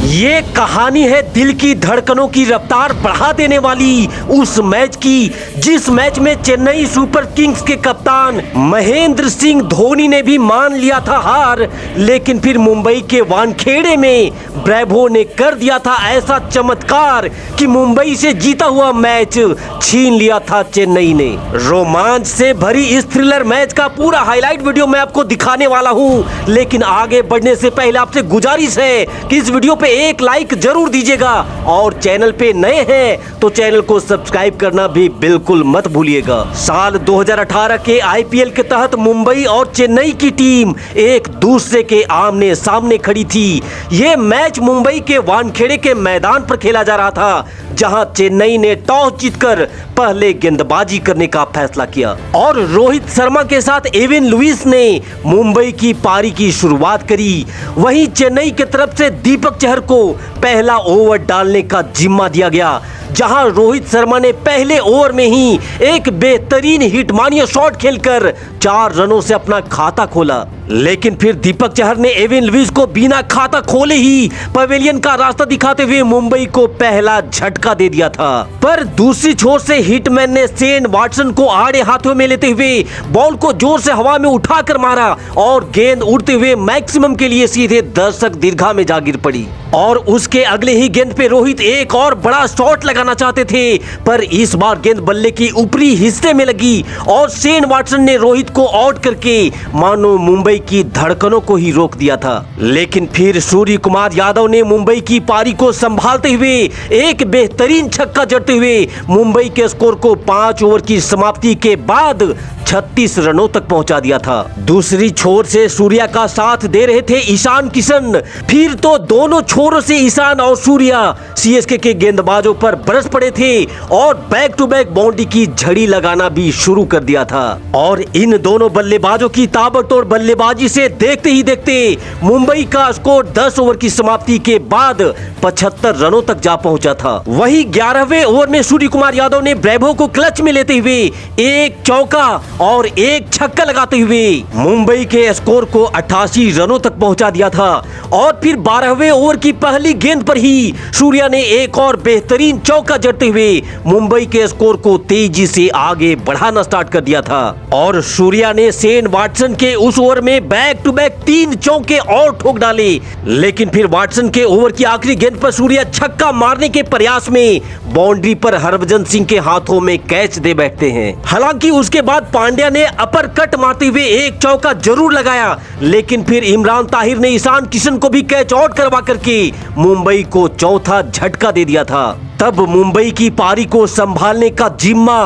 ये कहानी है दिल की धड़कनों की रफ्तार बढ़ा देने वाली उस मैच की, जिस मैच में चेन्नई सुपर किंग्स के कप्तान महेंद्र सिंह धोनी ने भी मान लिया था हार, लेकिन फिर मुंबई के वानखेड़े में ब्रेवो ने कर दिया था ऐसा चमत्कार कि मुंबई से जीता हुआ मैच छीन लिया था चेन्नई ने। रोमांच से भरी इस थ्रिलर मैच का पूरा हाईलाइट वीडियो मैं आपको दिखाने वाला हूं, लेकिन आगे बढ़ने से पहले आपसे गुजारिश है कि इस वीडियो पे एक लाइक जरूर दीजिएगा और चैनल पे नए हैं तो चैनल को सब्सक्राइब करना भी बिल्कुल मत भूलिएगा। साल 2018 के आईपीएल के तहत मुंबई और चेन्नई की टीम एक दूसरे के आमने सामने खड़ी थी। ये मैच मुंबई के वानखेड़े के मैदान पर खेला जा रहा था, जहां चेन्नई ने टॉस जीतकर पहले गेंदबाजी करने का फैसला किया और रोहित शर्मा के साथ एविन लुइस ने मुंबई की पारी की शुरुआत करी। वहीं चेन्नई की तरफ से दीपक चहर को पहला ओवर डालने का जिम्मा दिया गया, जहां रोहित शर्मा ने पहले ओवर में ही एक बेहतरीन हिटमानिया शॉट खेलकर 4 रनों से अपना खाता खोला। लेकिन फिर दीपक चहर ने एविन लुइस को बिना खाता खोले ही पवेलियन का रास्ता दिखाते हुए मुंबई को पहला झटका दे दिया था। पर दूसरी छोर से हिटमैन ने शेन वाटसन को आड़े हाथों में लेते हुए बॉल को जोर से हवा में उठाकर मारा और गेंद उड़ते हुए मैक्सिमम के लिए सीधे दर्शक दीर्घा में जा गिर पड़ी। और उसके अगले ही गेंद पे रोहित एक और बड़ा शॉट लगाना चाहते थे, पर इस बार गेंद बल्ले की ऊपरी हिस्से में लगी और शेन वाटसन ने रोहित को आउट करके मानो मुंबई की धड़कनों को ही रोक दिया था। लेकिन फिर सूर्य कुमार यादव ने मुंबई की पारी को संभालते हुए एक बेहतरीन छक्का जड़ते हुए मुंबई के स्कोर को 5 ओवर की समाप्ति के बाद 36 रनों तक पहुंचा दिया था। दूसरी छोर से सूर्या का साथ दे रहे थे ईशान किशन। फिर तो दोनों छोरों से ईशान और सूर्या सीएसके के गेंदबाजों पर बरस पड़े थे और बैक टू बैक बाउंड्री की झड़ी लगाना भी शुरू कर दिया था। और इन दोनों बल्लेबाजों की ताबड़तोड़ बल्लेबाजी से देखते ही देखते मुंबई का स्कोर 10 ओवर की समाप्ति के बाद 75 रनों तक जा पहुंचा था। वहीं 11वें ओवर में सूर्य कुमार यादव ने ब्रेवो को क्लच में लेते हुए एक चौका और एक छक्का लगाते हुए मुंबई के स्कोर को 88 रनों तक पहुंचा दिया था। और फिर 12वें ओवर की पहली गेंद पर ही सूर्या ने एक और बेहतरीन चौका जड़ते हुए मुंबई के स्कोर को तेजी से आगे बढ़ाना स्टार्ट कर दिया था। और सूर्या ने शेन वाटसन के उस ओवर में बैक टू बैक 3 चौके और ठोक डाले। लेकिन फिर वाटसन के ओवर की आखिरी गेंद पर सूर्या छक्का मारने के प्रयास में बाउंड्री पर हरभजन सिंह के हाथों में कैच दे बैठते हैं। हालांकि उसके बाद पांड्या ने अपर कट मारते हुए एक चौका जरूर लगाया, लेकिन फिर इमरान ताहिर ने ईशान किशन को भी कैच आउट करवा करके मुंबई को चौथा झटका दे दिया था। तब मुंबई की पारी को संभालने का जिम्मा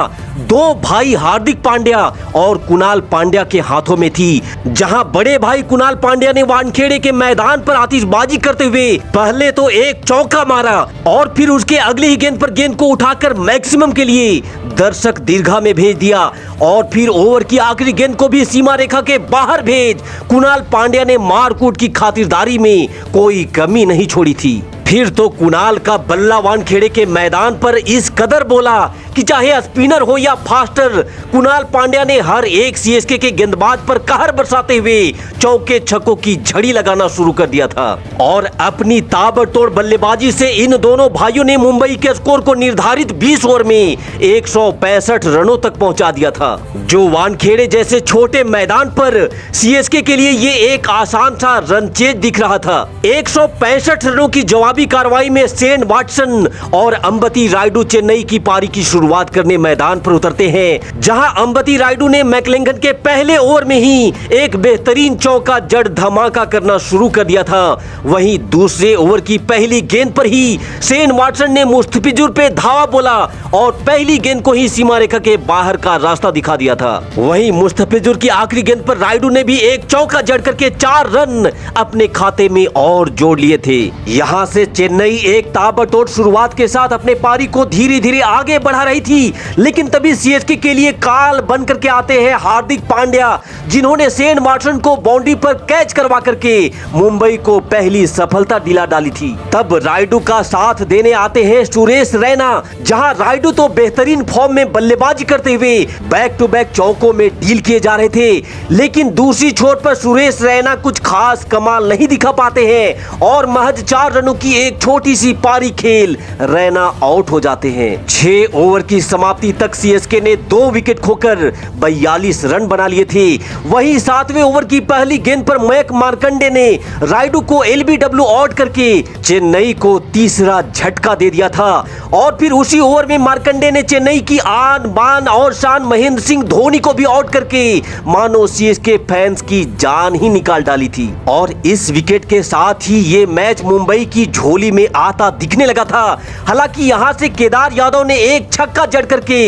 2 भाई हार्दिक पांड्या और कुणाल पांड्या के हाथों में थी। जहां बड़े भाई कुणाल पांड्या ने वानखेड़े के मैदान पर आतिशबाजी करते हुए पहले तो एक चौका मारा और फिर उसके अगले ही गेंद पर गेंद को उठाकर मैक्सिमम के लिए दर्शक दीर्घा में भेज दिया और फिर ओवर की आखिरी गेंद को भी सीमा रेखा के बाहर भेज कुणाल पांड्या ने मारकूट की खातिरदारी में कोई कमी नहीं छोड़ी थी। फिर तो कुणाल का बल्ला वानखेड़े के मैदान पर इस कदर बोला कि चाहे स्पिनर हो या फास्टर, कुणाल पांड्या ने हर एक सीएसके के गेंदबाज पर कहर बरसाते हुए चौके छक्कों की झड़ी लगाना शुरू कर दिया था। और अपनी ताबड़तोड़ बल्लेबाजी से इन दोनों भाइयों ने मुंबई के स्कोर को निर्धारित 20 ओवर में 165 रनों तक पहुंचा दिया था, जो वानखेड़े जैसे छोटे मैदान पर सीएसके के लिए ये एक आसान सा रन चेज दिख रहा था। 165 रनों की जवाबी कार्रवाई में शेन वाटसन और अंबती रायडू चेन्नई की पारी की शुरुआत करने मैदान पर उतरते हैं, जहां अंबती रायडू ने मैकलेंगन के पहले ओवर में ही एक बेहतरीन चौका जड़ धमाका करना शुरू कर दिया था। वहीं दूसरे ओवर की पहली गेंद पर ही शेन वाटसन ने मुस्तफिजुर पे धावा बोला और पहली गेंद को ही सीमा रेखा के बाहर का रास्ता दिखा दिया था। वहीं मुस्तफिजुर की आखिरी गेंद पर रायडू ने भी एक चौका जड़ करके 4 रन अपने खाते में और जोड़ लिए थे। यहाँ से चेन्नई एक ताबड़तोड़ शुरुआत के साथ अपने पारी को धीरे धीरे आगे बढ़ा रही रही थी, लेकिन तभी सीएसके के लिए काल बन करके आते हैं हार्दिक पांड्या, जिन्होंने शेन वॉटसन को बाउंड्री पर कैच करवा करके मुंबई को पहली सफलता दिला डाली थी। तब रायडू का साथ देने आते हैं सुरेश रैना, जहां रायडू तो बेहतरीन फॉर्म में बल्लेबाजी करते हुए बैक टू बैक चौकों में डील किए जा रहे थे, लेकिन दूसरी छोर पर सुरेश रैना कुछ खास कमाल नहीं दिखा पाते हैं और महज 4 रनों की एक छोटी सी पारी खेल रैना आउट हो जाते हैं। 6 ओवर की समाप्ति तक सीएसके ने 2 विकेट खोकर 42 रन बना लिए थे। वहीं 7वें ओवर की पहली गेंद पर मयंक मार्कंडे ने रायडू को एलबीडब्ल्यू आउट करके चेन्नई को तीसरा झटका दे दिया था और फिर उसी ओवर में मार्कंडे ने चेन्नई की आन बान और शान महेंद्र सिंह धोनी को भी आउट करके मानो सीएसके फैंस की जान ही निकाल डाली थी। और इस विकेट के साथ ही ये मैच मुंबई की झोली में आता दिखने लगा था। हालांकि यहां से केदार यादव ने एक छक्का जड़ करके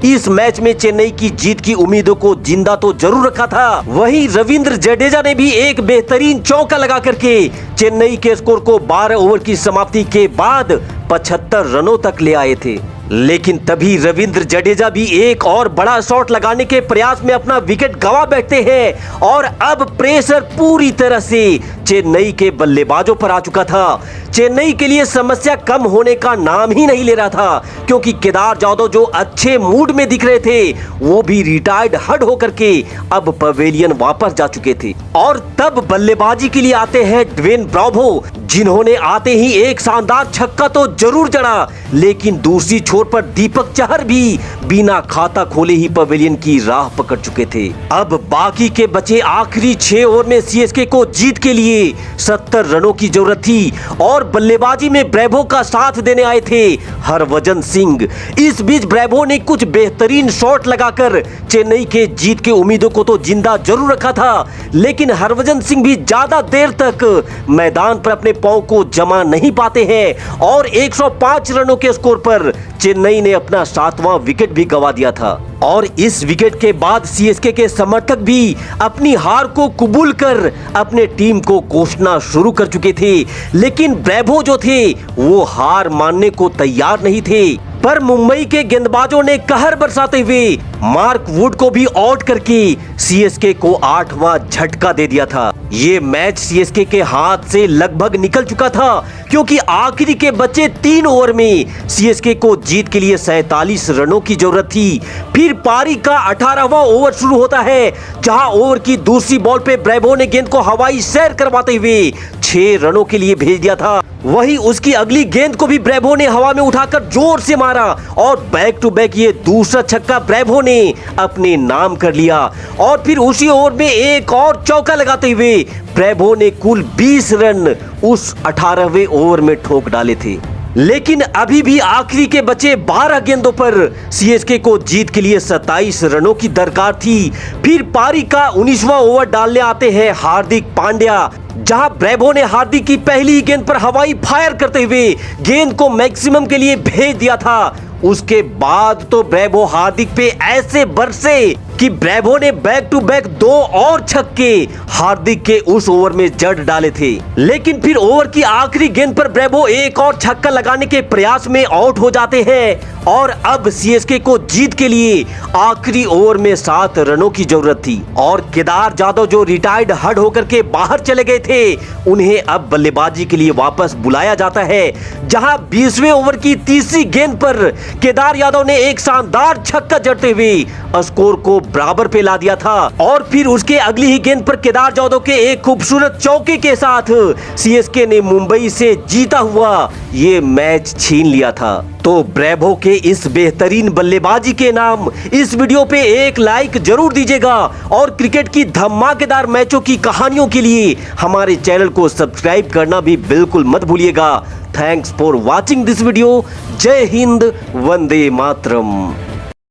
इस मैच में चेन्नई की जीत की उम्मीदों को जिंदा तो जरूर रखा था। वहीं रविंद्र जडेजा ने भी एक बेहतरीन चौका लगा करके चेन्नई के स्कोर को 12 ओवर की समाप्ति के बाद 75 रनों तक ले आए थे। लेकिन तभी रविंद्र जडेजा भी एक और बड़ा शॉट लगाने के प्रयास में अपना विकेट गंवा बैठते हैं और अब प्रेशर पूरी तरह से चेन्नई के बल्लेबाजों पर आ चुका था। चेन्नई के लिए समस्या कम होने का नाम ही नहीं ले रहा था, क्योंकि केदार जाधव जो अच्छे मूड में दिख रहे थे वो भी रिटायर्ड हड होकर के अब पवेलियन वापस जा चुके थे। और तब बल्लेबाजी के लिए आते हैं ड्वेन ब्रावो, जिन्होंने आते ही एक शानदार छक्का तो जरूर जड़ा, लेकिन दूसरी छोर पर दीपक चहर भी बिना खाता खोले ही पवेलियन की राह पकड़ चुके थे। अब बाकी के बचे आखिरी 6 ओवर में सीएसके को जीत के लिए 70 रनों की जरूरत थी और बल्लेबाजी में ब्रेवो का साथ देने आए थे हरभजन सिंह। इस बीच ब्रेवो ने कुछ बेहतरीन शॉट लगाकर चेन्नई के जीत के उम्मीदों को तो जिंदा जरूर रखा था, लेकिन हरभजन सिंह भी ज्यादा देर तक मैदान पर अपने पांव को जमा नहीं पाते हैं और 105 रनों के स्कोर पर चेन्नई ने अपना 7वां विकेट भी गंवा दिया था। और इस विकेट के बाद सीएसके के समर्थक भी अपनी हार को कबूल कर अपने टीम को कोसना शुरू कर चुके थे, लेकिन ब्रेवो जो थे वो हार मानने को तैयार नहीं थे। पर मुंबई के गेंदबाजों ने कहर बरसाते हुए मार्क वुड को भी आउट करके सीएसके को 8वां झटका दे दिया था। ये मैच सीएसके के हाथ से लगभग निकल चुका था, क्योंकि आखिरी के बचे 3 ओवर में सीएसके को जीत के लिए 47 रनों की जरूरत थी। फिर पारी का 18वां ओवर शुरू होता है, जहां ओवर की दूसरी बॉल पे ब्रेवो ने गेंद को हवाई सैर करवाते हुए 6 रनों के लिए भेज दिया था। वहीं उसकी अगली गेंद को भी ब्रेवो ने हवा में उठाकर जोर से मारा और बैक टू बैक ये दूसरा छक्का ब्रेवो ने अपने नाम कर लिया। और फिर उसी ओवर में एक और चौका लगाते हुए ब्रेवो ने कुल 20 रन उस 18वें ओवर में ठोक डाले थे। लेकिन अभी भी आखिरी के बचे 12 गेंदों पर सीएसके को जीत के लिए 27 रनों की दरकार थी। फिर पारी का 19वां ओवर डालने आते हैं हार्दिक पांड्या, जहां ब्रेवो ने हार्दिक की पहली गेंद पर हवाई फायर करते हुए गेंद को मैक्सिमम के लिए भेज दिया था। उसके बाद तो ब्रेवो हार्दिक पे ऐसे बरसे कि ब्रेवो ने बैक टू बैक 2 और छक्के हार्दिक के उस ओवर में जड़ डाले थे। लेकिन फिर ओवर की आखिरी गेंद पर ब्रेवो एक और छक्का लगाने के प्रयास में आउट हो जाते हैं और अब सीएसके को जीत के लिए आखिरी ओवर में 7 रनों की जरूरत थी। और केदार जाधव जो रिटायर्ड हड होकर के बाहर चले गए थे, उन्हें अब बल्लेबाजी के लिए वापस बुलाया जाता है, जहां 20वें ओवर की तीसरी गेंद पर केदार यादव ने एक शानदार छक्का जड़ते हुए स्कोर को बराबर पे ला दिया था। और फिर उसके अगली ही गेंद पर केदार जाधव के एक खूबसूरत चौके के साथ सीएसके ने मुंबई से जीता हुआ ये मैच छीन लिया था। तो ब्रेवो के इस बेहतरीन बल्लेबाजी के नाम इस वीडियो पे एक लाइक जरूर दीजिएगा और क्रिकेट की धमाकेदार मैचों की कहानियों के लिए हमारे चैनल को सब्सक्राइब करना भी बिल्कुल मत भूलिएगा। Thanks for watching this video. जय हिंद, वंदे मातरम।